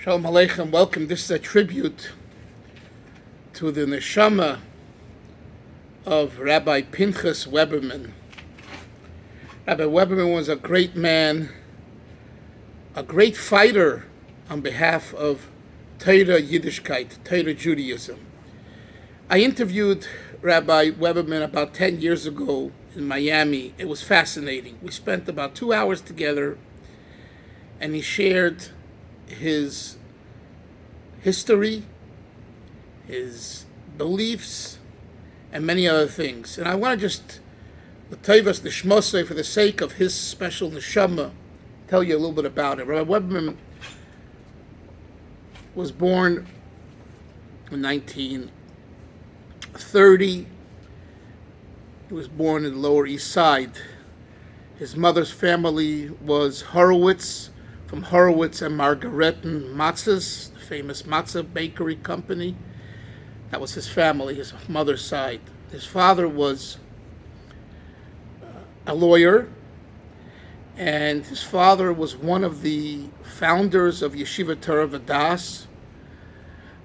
Shalom Aleichem, welcome. This is a tribute to the neshama of Rabbi Pinchus Weberman. Rabbi Weberman was a great man, a great fighter on behalf of Torah Yiddishkeit, Torah Judaism. I interviewed Rabbi Weberman about 10 years ago in Miami. It was fascinating. We spent about 2 hours together, and he shared his history, his beliefs, and many other things. And I want to just, the Tevas Nishmosei, for the sake of his special neshama, tell you a little bit about it. Rabbi Weberman was born in 1930. He was born in the Lower East Side. His mother's family was Horowitz, from Horowitz and Margaretten Matzahs, the famous matzah bakery company. That was his family, his mother's side. His father was a lawyer, and his father was one of the founders of Yeshiva Torah Vadas.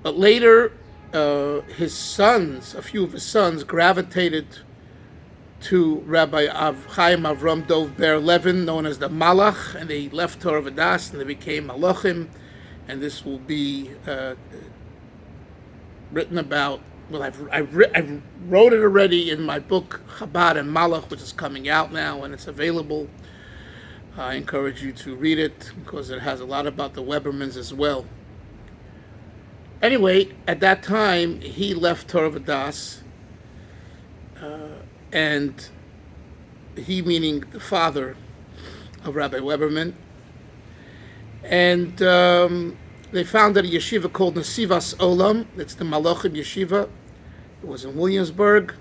But later, his sons, a few of his sons, gravitated to Rabbi Chaim Avram Dov Ber Levin, known as the Malach, and they left Torah Vadas and they became Malachim, and this will be written about. Well, I wrote it already in my book Chabad and Malach, which is coming out now and it's available. I encourage you to read it because it has a lot about the Webermans as well. Anyway, at that time he left Torah Vadas. And he, meaning the father of Rabbi Weberman. And they founded a yeshiva called Nesivas Olam. It's the Malachim Yeshiva. It was in Williamsburg.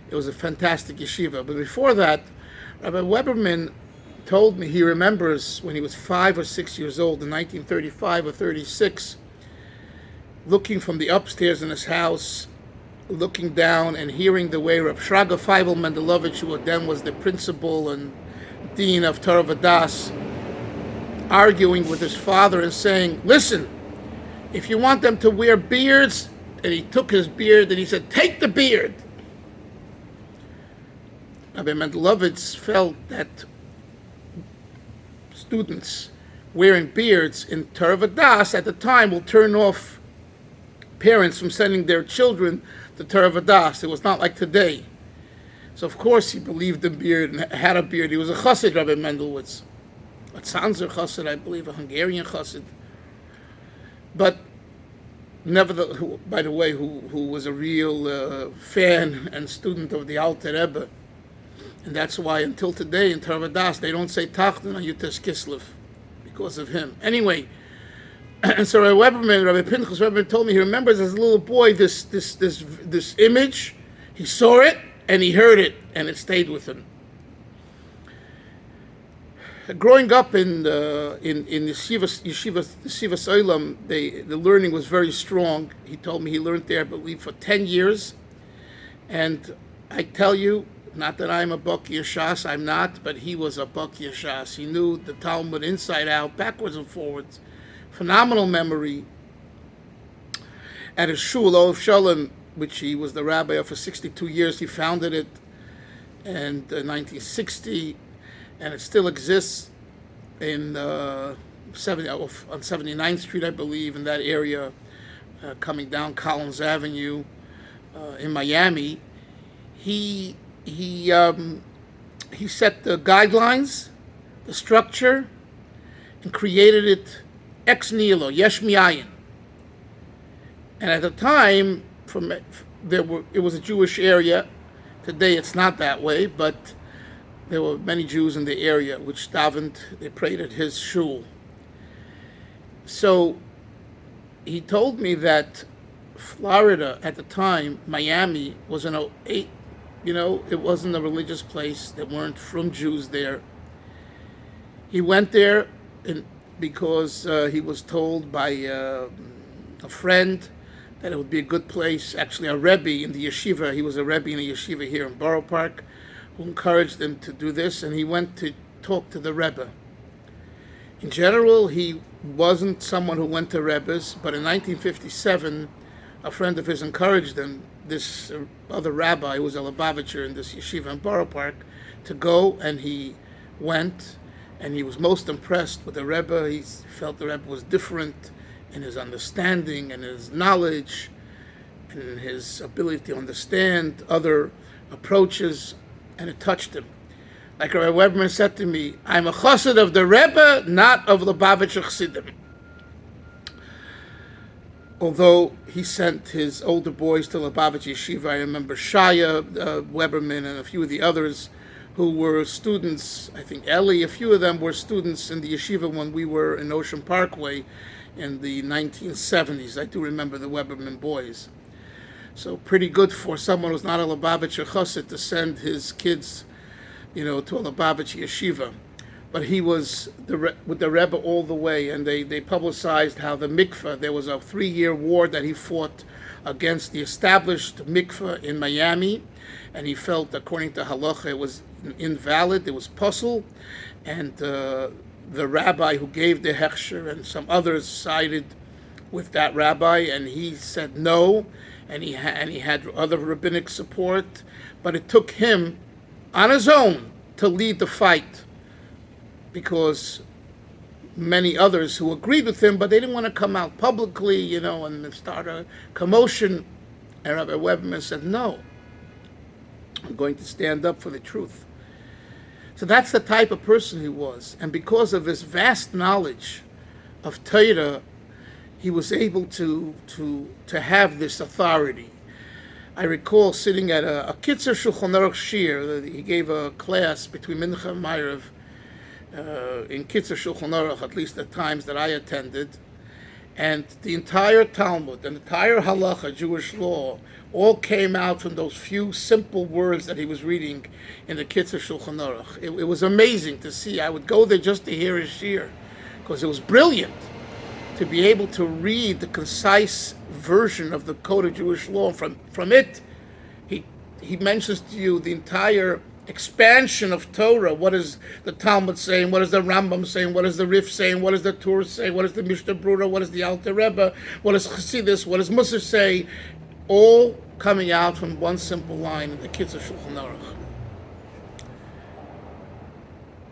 It was a fantastic yeshiva. But before that, Rabbi Weberman told me he remembers when he was 5 or 6 years old in 1935 or 36, looking from the upstairs in his house, looking down and hearing the way Reb Shraga Feivel Mendelovich, who then was the principal and dean of Torah Vadas, arguing with his father and saying, listen, if you want them to wear beards, and he took his beard and he said, take the beard. Rabbi Mendelovich felt that students wearing beards in Torah Vadas at the time will turn off parents from sending their children to Torah Vadas. It was not like today. So of course he believed in beard and had a beard. He was a Chasid, Rabbi Mendelowitz. A Tzanzer Chasid, I believe, a Hungarian Chasid. But nevertheless, by the way, who was a real fan and student of the Alter Rebbe. And that's why until today in Torah Vadas they don't say Tachton on Yutes Kislev because of him. Anyway, and so Rabbi Pinchus Weberman told me he remembers as a little boy this image. He saw it and he heard it, and it stayed with him. Growing up in Yeshiva Olam, the learning was very strong. He told me he learned there, I believe, for 10 years. And I tell you, not that I'm a Baki Shas, I'm not, but he was a Baki Shas. He knew the Talmud inside out, backwards and forwards. Phenomenal memory. At his shul, Olav Shalom, which he was the rabbi of for 62 years, he founded it in 1960, and it still exists in on 79th Street, I believe, in that area, coming down Collins Avenue in Miami. He set the guidelines, the structure, and created it ex nihilo, yesh mi'ayin. And at the time, it was a Jewish area. Today it's not that way, but there were many Jews in the area which davened, they prayed at his shul. So he told me that Florida at the time, Miami, was it wasn't a religious place. There weren't frum Jews there. He went there because he was told by a friend that it would be a good place. Actually, a Rebbe in the yeshiva, he was a Rebbe in a yeshiva here in Borough Park, who encouraged him to do this, and he went to talk to the Rebbe. In general, he wasn't someone who went to Rebbe's, but in 1957, a friend of his encouraged him, this other rabbi who was a Lubavitcher in this yeshiva in Borough Park, to go, and he went, and he was most impressed with the Rebbe. He felt the Rebbe was different in his understanding and his knowledge and in his ability to understand other approaches, and it touched him. Like Rabbi Weberman said to me, I'm a Chasid of the Rebbe, not of Lubavitcher Chassidim. Although he sent his older boys to Lubavitch Yeshiva, I remember Shaya, Weberman, and a few of the others who were students. I think Eli, a few of them were students in the yeshiva when we were in Ocean Parkway in the 1970s. I do remember the Weberman boys. So pretty good for someone who's not a Lubavitcher Chassid to send his kids, to a Lubavitch yeshiva. But he was with the Rebbe all the way, and they publicized how the mikveh, there was a 3-year war that he fought against the established mikveh in Miami, and he felt, according to halacha, it was invalid, it was puzzle, and the rabbi who gave the hechsher and some others sided with that rabbi, and he said no, and he had other rabbinic support, but it took him on his own to lead the fight, because many others who agreed with him, but they didn't want to come out publicly, and start a commotion. And Rabbi Weberman said, no, I'm going to stand up for the truth. So that's the type of person he was. And because of his vast knowledge of Torah, he was able to have this authority. I recall sitting at a Kitzur Shulchan Aruch Shir. He gave a class between Mincha and Ma'ariv in Kitzur Shulchan Aruch, at least the times that I attended. And the entire Talmud, the entire halacha, Jewish law, all came out from those few simple words that he was reading in the Kitzur Shulchan Aruch. It was amazing to see. I would go there just to hear his shir, because it was brilliant to be able to read the concise version of the Code of Jewish Law. From it, he mentions to you the entire expansion of Torah. What is the Talmud saying? What is the Rambam saying? What is the Rif saying? What does the Torah say? What is the Mishnah Brura? What is the Alter Rebbe? What does Chasidus? What does Musar say? All coming out from one simple line in the Kitzur Shulchan Aruch.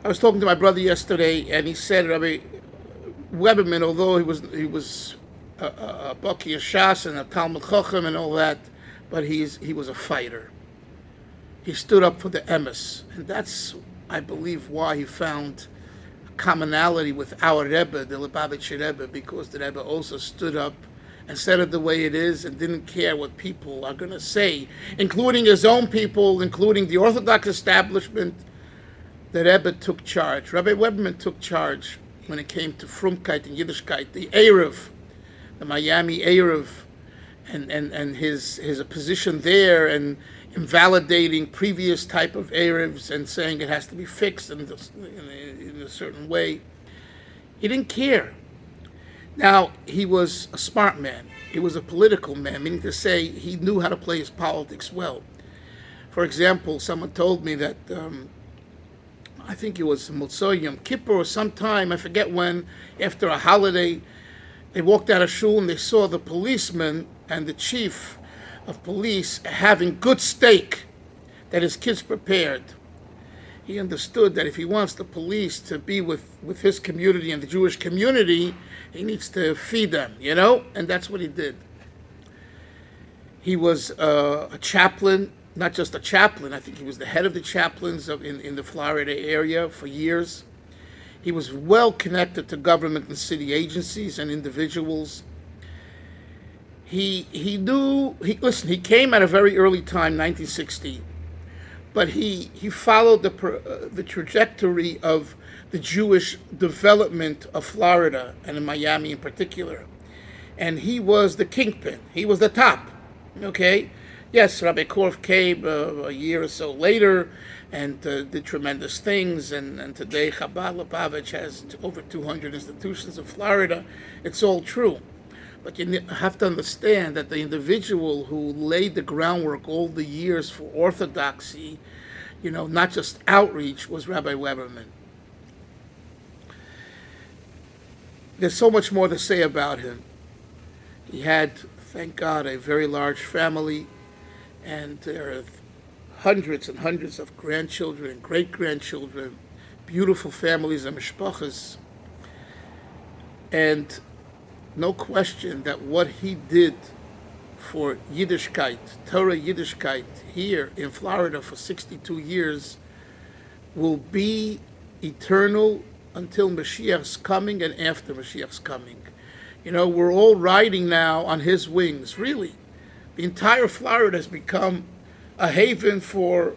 I was talking to my brother yesterday, and he said, Rabbi Weberman, although he was a Baki, a Shas, and a Talmud Chacham and all that, but he was a fighter. He stood up for the emes, and that's, I believe, why he found a commonality with our Rebbe, the Lubavitcher Rebbe, because the Rebbe also stood up and said it the way it is and didn't care what people are going to say, including his own people, including the Orthodox establishment. The Rebbe took charge. Rabbi Weberman took charge when it came to Frumkeit and Yiddishkeit, the Erev, the Miami Erev, and his position there, and invalidating previous type of Erevs and saying it has to be fixed in a certain way. He didn't care. Now, he was a smart man. He was a political man, meaning to say he knew how to play his politics well. For example, someone told me that I think it was Motzei Yom Kippur or sometime, I forget when, after a holiday, they walked out of shul and they saw the policeman and the chief of police having good steak that his kids prepared. He understood that if he wants the police to be with his community and the Jewish community, he needs to feed them, and that's what he did. He was a chaplain, not just a chaplain. I think he was the head of the chaplains in the Florida area for years. He was well connected to government and city agencies and individuals. He came at a very early time, 1960, but he followed the trajectory of the Jewish development of Florida and in Miami in particular. And he was the kingpin. He was the top, okay? Yes, Rabbi Korf came a year or so later and did tremendous things, and today Chabad Lubavitch has over 200 institutions in Florida. It's all true. But you have to understand that the individual who laid the groundwork all the years for orthodoxy, not just outreach, was Rabbi Weberman. there's so much more to say about him. He had, thank God, a very large family, and there are hundreds and hundreds of grandchildren and great-grandchildren, beautiful families and mishpachas. And no question that what he did for Yiddishkeit, Torah Yiddishkeit, here in Florida for 62 years will be eternal until Mashiach's coming and after Mashiach's coming. You know, we're all riding now on his wings, really. The entire Florida has become a haven for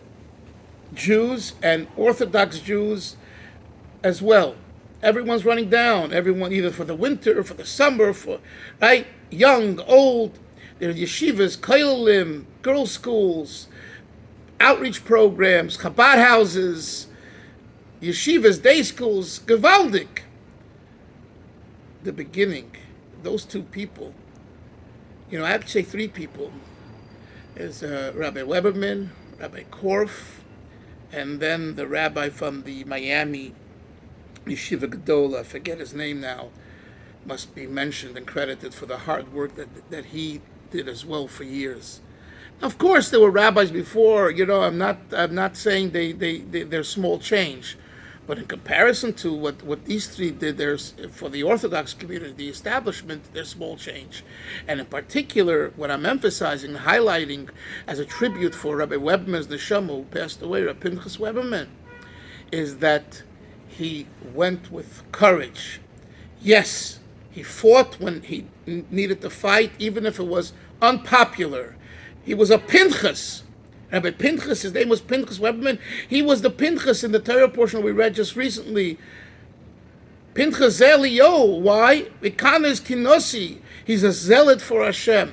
Jews and Orthodox Jews as well. Everyone's running down. Everyone, either for the winter, or for the summer, for right, young, old. There are yeshivas, kolelim, girls' schools, outreach programs, Chabad houses, yeshivas, day schools, gewaldig. The beginning, those two people. You know, I have to say three people. There's Rabbi Weberman, Rabbi Korf, and then the rabbi from the Miami Yeshiva Gedola, I forget his name now, must be mentioned and credited for the hard work that he did as well for years. Of course, there were rabbis before. You know, I'm not saying they're small change, but in comparison to what these three did, there's for the Orthodox community, the establishment, there's small change. And in particular, what I'm emphasizing, highlighting as a tribute for Rabbi Weberman's neshama, who passed away, Rabbi Pinchus Weberman, is that he went with courage. Yes, he fought when he needed to fight, even if it was unpopular. He was a Pinchus. Rabbi Pinchus, his name was Pinchus Weberman. He was the Pinchus in the Torah portion we read just recently. Pinchus Zelio. Why? Mekanes Kinosi. He's a zealot for Hashem.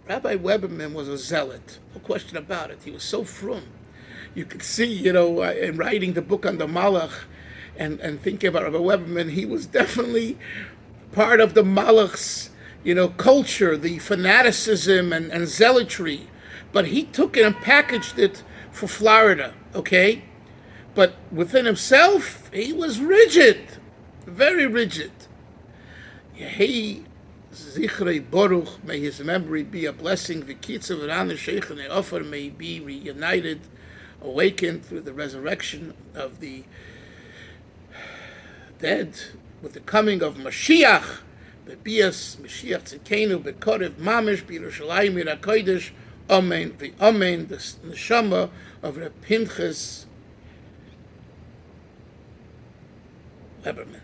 Rabbi Weberman was a zealot. No question about it. He was so frum. You could see, you know, in writing the book on the Malach, and thinking about Rabbi Weberman, he was definitely part of the Malach's, you know, culture, the fanaticism and zealotry. But he took it and packaged it for Florida, okay? But within himself, he was rigid, very rigid. Yehi Zichrei Baruch, may his memory be a blessing. V'kitzav v'rana sheikh and offer may be reunited, awakened through the resurrection of the dead, with the coming of Mashiach, Bebias Mashiach Tzidkenu Bekorev Mamish B'Yerushalayim Ira Kodesh. Amen. Amen. The neshama of Pinchus Weberman.